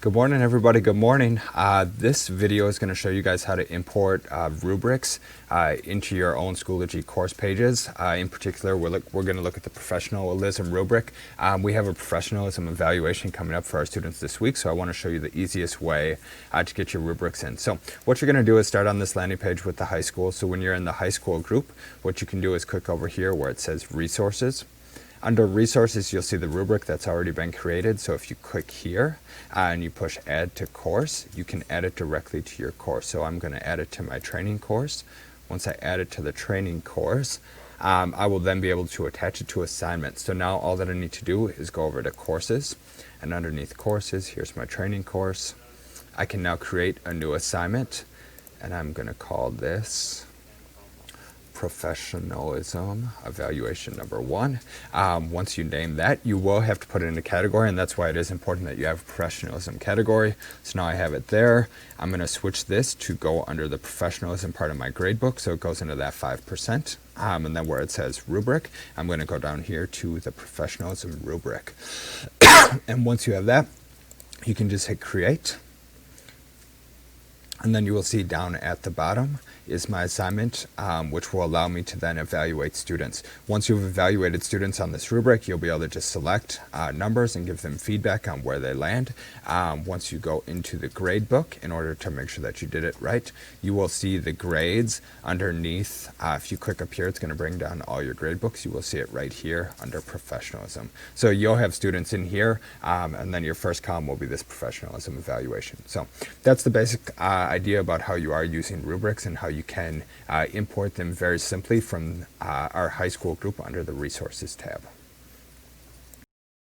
Good morning, everybody. Good morning. This video is going to show you guys how to import rubrics into your own Schoology course pages. In particular, we're going to look at the professionalism rubric. We have a professionalism evaluation coming up for our students this week, so I want to show you the easiest way to get your rubrics in. So what you're going to do is start on this landing page with the high school. So when you're in the high school group, what you can do is click over here where it says resources. Under resources, you'll see the rubric that's already been created. So if you click here and you push add to course, you can add it directly to your course. So I'm going to add it to my training course. Once I add it to the training course, I will then be able to attach it to assignments. So now all that I need to do is go over to courses, and underneath courses, here's my training course. I can now create a new assignment, and I'm going to call this professionalism evaluation number 1. Once you name that, you will have to put it in a category, and that's why it is important that you have a professionalism category. So now I have it there. I'm going to switch this to go under the professionalism part of my gradebook, so it goes into that 5%. And then where it says rubric, I'm going to go down here to the professionalism rubric. And once you have that, you can just hit create. And then you will see down at the bottom is my assignment, which will allow me to then evaluate students. Once you've evaluated students on this rubric, you'll be able to just select numbers and give them feedback on where they land. Once you go into the grade book, in order to make sure that you did it right, you will see the grades underneath. If you click up here, it's going to bring down all your grade books. You will see it right here under professionalism. So you'll have students in here, and then your first column will be this professionalism evaluation. So that's the basic idea about how you are using rubrics and how you can import them very simply from our high school group under the resources tab.